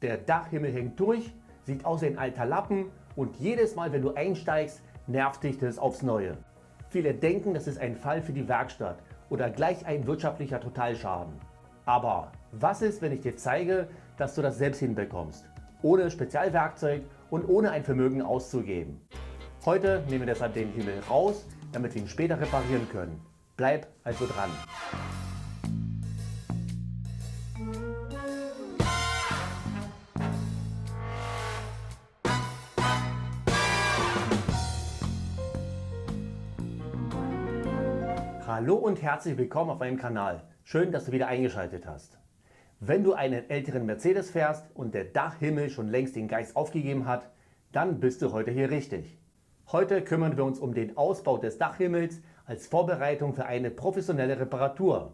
Der Dachhimmel hängt durch, sieht aus wie ein alter Lappen und jedes Mal, wenn du einsteigst, nervt dich das aufs Neue. Viele denken, das ist ein Fall für die Werkstatt oder gleich ein wirtschaftlicher Totalschaden. Aber was ist, wenn ich dir zeige, dass du das selbst hinbekommst, ohne Spezialwerkzeug und ohne ein Vermögen auszugeben? Heute nehmen wir deshalb den Himmel raus, damit wir ihn später reparieren können. Bleib also dran. Hallo und herzlich willkommen auf meinem Kanal. Schön, dass du wieder eingeschaltet hast. Wenn du einen älteren Mercedes fährst und der Dachhimmel schon längst den Geist aufgegeben hat, dann bist du heute hier richtig. Heute kümmern wir uns um den Ausbau des Dachhimmels als Vorbereitung für eine professionelle Reparatur.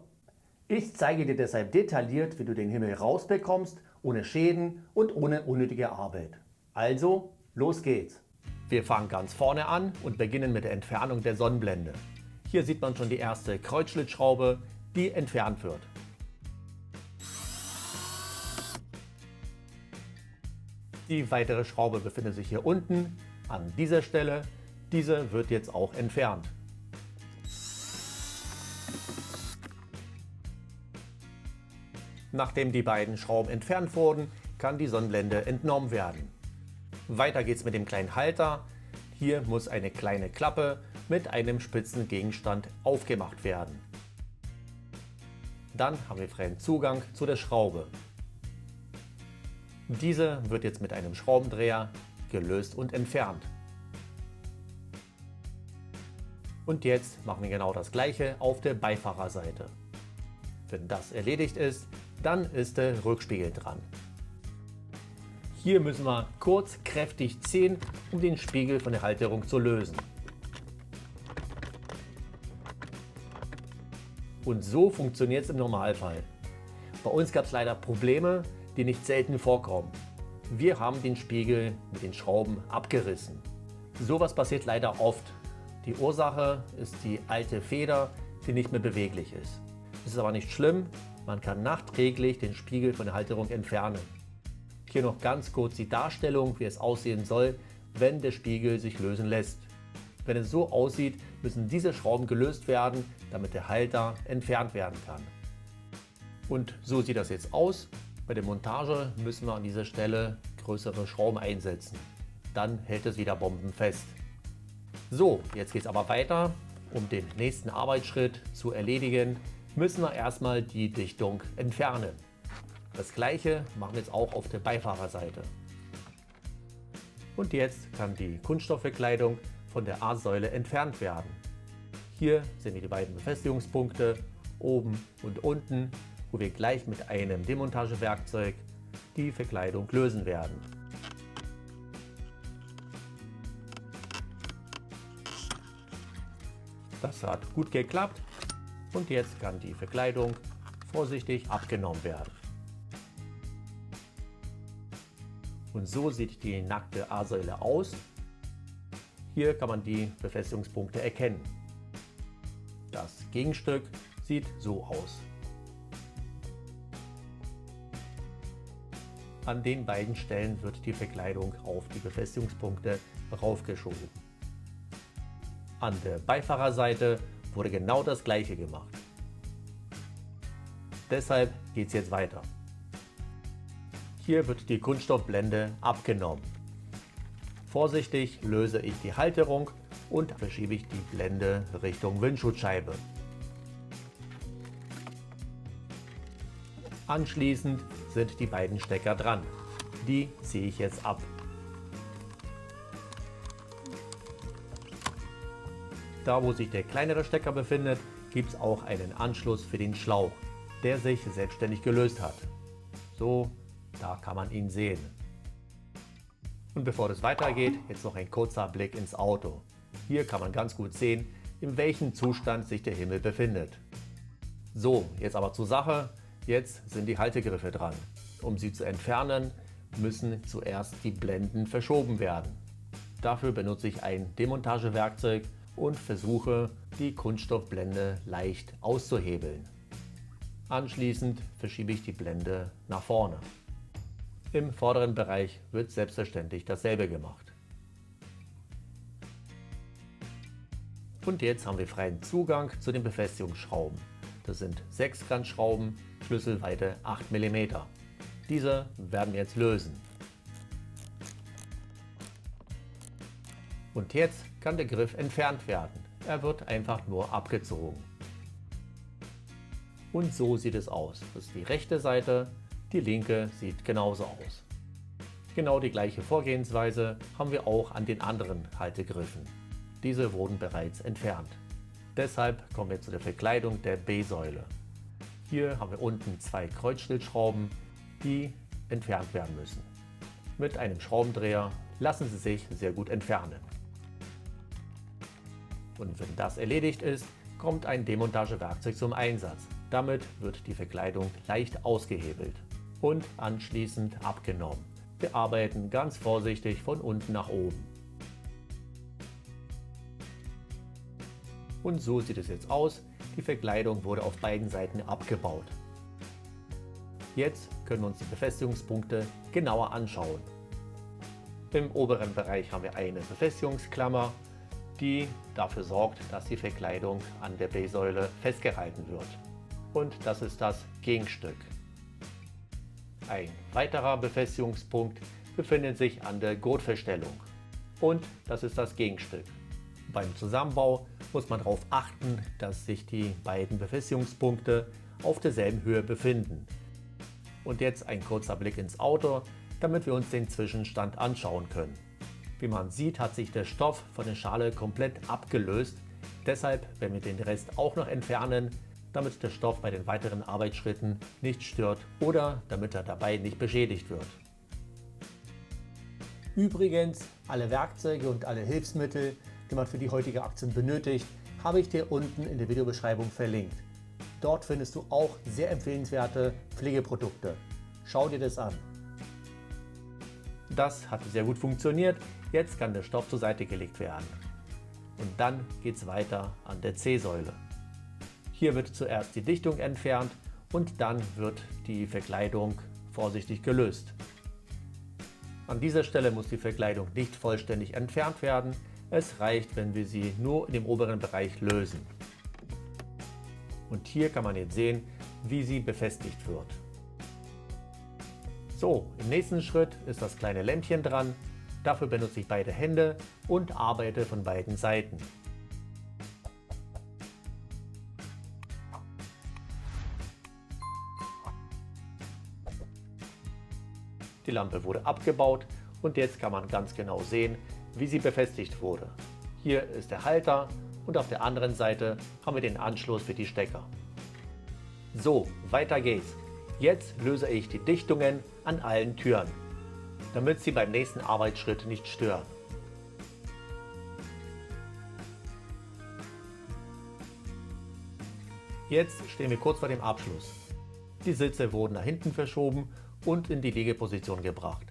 Ich zeige dir deshalb detailliert, wie du den Himmel rausbekommst, ohne Schäden und ohne unnötige Arbeit. Also, los geht's! Wir fangen ganz vorne an und beginnen mit der Entfernung der Sonnenblende. Hier sieht man schon die erste Kreuzschlitzschraube, die entfernt wird. Die weitere Schraube befindet sich hier unten an dieser Stelle. Diese wird jetzt auch entfernt. Nachdem die beiden Schrauben entfernt wurden, kann die Sonnenblende entnommen werden. Weiter geht's mit dem kleinen Halter. Hier muss eine kleine Klappe mit einem spitzen Gegenstand aufgemacht werden. Dann haben wir freien Zugang zu der Schraube. Diese wird jetzt mit einem Schraubendreher gelöst und entfernt. Und jetzt machen wir genau das gleiche auf der Beifahrerseite. Wenn das erledigt ist, dann ist der Rückspiegel dran. Hier müssen wir kurz kräftig ziehen, um den Spiegel von der Halterung zu lösen. Und so funktioniert es im Normalfall. Bei uns gab es leider Probleme, die nicht selten vorkommen. Wir haben den Spiegel mit den Schrauben abgerissen. Sowas passiert leider oft. Die Ursache ist die alte Feder, die nicht mehr beweglich ist. Es ist aber nicht schlimm, man kann nachträglich den Spiegel von der Halterung entfernen. Hier noch ganz kurz die Darstellung, wie es aussehen soll, wenn der Spiegel sich lösen lässt. Wenn es so aussieht, müssen diese Schrauben gelöst werden, damit der Halter entfernt werden kann. Und so sieht das jetzt aus. Bei der Montage müssen wir an dieser Stelle größere Schrauben einsetzen. Dann hält es wieder bombenfest. So, jetzt geht es aber weiter. Um den nächsten Arbeitsschritt zu erledigen, müssen wir erstmal die Dichtung entfernen. Das gleiche machen wir jetzt auch auf der Beifahrerseite. Und jetzt kann die Kunststoffverkleidung von der A-Säule entfernt werden. Hier sehen wir die beiden Befestigungspunkte oben und unten, wo wir gleich mit einem Demontagewerkzeug die Verkleidung lösen werden. Das hat gut geklappt und jetzt kann die Verkleidung vorsichtig abgenommen werden. Und so sieht die nackte A-Säule aus. Hier kann man die Befestigungspunkte erkennen. Das Gegenstück sieht so aus. An den beiden Stellen wird die Verkleidung auf die Befestigungspunkte raufgeschoben. An der Beifahrerseite wurde genau das gleiche gemacht. Deshalb geht es jetzt weiter. Hier wird die Kunststoffblende abgenommen. Vorsichtig löse ich die Halterung und verschiebe ich die Blende Richtung Windschutzscheibe. Anschließend sind die beiden Stecker dran. Die ziehe ich jetzt ab. Da, wo sich der kleinere Stecker befindet, gibt es auch einen Anschluss für den Schlauch, der sich selbstständig gelöst hat. So, da kann man ihn sehen. Und bevor es weitergeht, jetzt noch ein kurzer Blick ins Auto. Hier kann man ganz gut sehen, in welchem Zustand sich der Himmel befindet. So, jetzt aber zur Sache. Jetzt sind die Haltegriffe dran. Um sie zu entfernen, müssen zuerst die Blenden verschoben werden. Dafür benutze ich ein Demontagewerkzeug und versuche, die Kunststoffblende leicht auszuhebeln. Anschließend verschiebe ich die Blende nach vorne. Im vorderen Bereich wird selbstverständlich dasselbe gemacht. Und jetzt haben wir freien Zugang zu den Befestigungsschrauben. Das sind 6 Schrauben, Schlüsselweite 8 mm. Diese werden wir jetzt lösen. Und jetzt kann der Griff entfernt werden. Er wird einfach nur abgezogen. Und so sieht es aus. Das ist die rechte Seite, die linke sieht genauso aus. Genau die gleiche Vorgehensweise haben wir auch an den anderen Haltegriffen. Diese wurden bereits entfernt. Deshalb kommen wir zu der Verkleidung der B-Säule. Hier haben wir unten 2 Kreuzschlitzschrauben, die entfernt werden müssen. Mit einem Schraubendreher lassen sie sich sehr gut entfernen. Und wenn das erledigt ist, kommt ein Demontagewerkzeug zum Einsatz. Damit wird die Verkleidung leicht ausgehebelt und anschließend abgenommen. Wir arbeiten ganz vorsichtig von unten nach oben. Und so sieht es jetzt aus. Die Verkleidung wurde auf beiden Seiten abgebaut. Jetzt können wir uns die Befestigungspunkte genauer anschauen. Im oberen Bereich haben wir eine Befestigungsklammer, die dafür sorgt, dass die Verkleidung an der B-Säule festgehalten wird. Und das ist das Gegenstück. Ein weiterer Befestigungspunkt befindet sich an der Gurtverstellung. Und das ist das Gegenstück. Beim Zusammenbau muss man darauf achten, dass sich die beiden Befestigungspunkte auf derselben Höhe befinden. Und jetzt ein kurzer Blick ins Auto, damit wir uns den Zwischenstand anschauen können. Wie man sieht, hat sich der Stoff von der Schale komplett abgelöst. Deshalb werden wir den Rest auch noch entfernen, damit der Stoff bei den weiteren Arbeitsschritten nicht stört oder damit er dabei nicht beschädigt wird. Übrigens, alle Werkzeuge und alle Hilfsmittel, die man für die heutige Aktion benötigt, habe ich dir unten in der Videobeschreibung verlinkt. Dort findest du auch sehr empfehlenswerte Pflegeprodukte. Schau dir das an. Das hat sehr gut funktioniert. Jetzt kann der Stoff zur Seite gelegt werden. Und dann geht es weiter an der C-Säule. Hier wird zuerst die Dichtung entfernt und dann wird die Verkleidung vorsichtig gelöst. An dieser Stelle muss die Verkleidung nicht vollständig entfernt werden. Es reicht, wenn wir sie nur in dem oberen Bereich lösen. Und hier kann man jetzt sehen, wie sie befestigt wird. So, im nächsten Schritt ist das kleine Lämpchen dran. Dafür benutze ich beide Hände und arbeite von beiden Seiten. Die Lampe wurde abgebaut und jetzt kann man ganz genau sehen, wie sie befestigt wurde. Hier ist der Halter und auf der anderen Seite haben wir den Anschluss für die Stecker. So, weiter geht's. Jetzt löse ich die Dichtungen an allen Türen, damit sie beim nächsten Arbeitsschritt nicht stören. Jetzt stehen wir kurz vor dem Abschluss. Die Sitze wurden nach hinten verschoben und in die Liegeposition gebracht.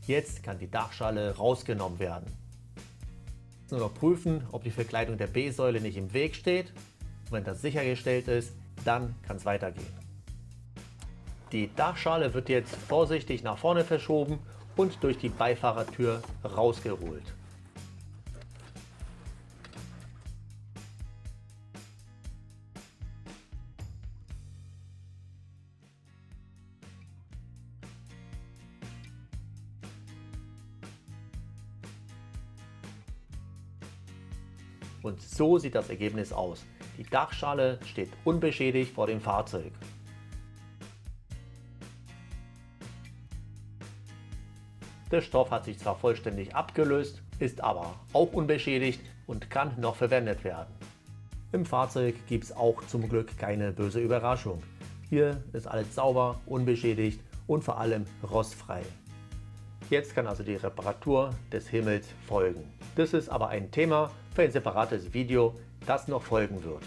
Jetzt kann die Dachschale rausgenommen werden. Jetzt nur noch prüfen, ob die Verkleidung der B-Säule nicht im Weg steht. Und wenn das sichergestellt ist, dann kann es weitergehen. Die Dachschale wird jetzt vorsichtig nach vorne verschoben und durch die Beifahrertür rausgeholt. Und so sieht das Ergebnis aus. Die Dachschale steht unbeschädigt vor dem Fahrzeug. Der Stoff hat sich zwar vollständig abgelöst, ist aber auch unbeschädigt und kann noch verwendet werden. Im Fahrzeug gibt es auch zum Glück keine böse Überraschung. Hier ist alles sauber, unbeschädigt und vor allem rostfrei. Jetzt kann also die Reparatur des Himmels folgen. Das ist aber ein Thema für ein separates Video, das noch folgen wird.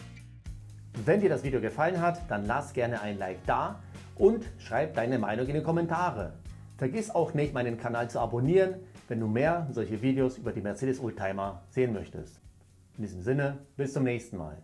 Wenn dir das Video gefallen hat, dann lass gerne ein Like da und schreib deine Meinung in die Kommentare. Vergiss auch nicht, meinen Kanal zu abonnieren, wenn du mehr solche Videos über die Mercedes Oldtimer sehen möchtest. In diesem Sinne, bis zum nächsten Mal.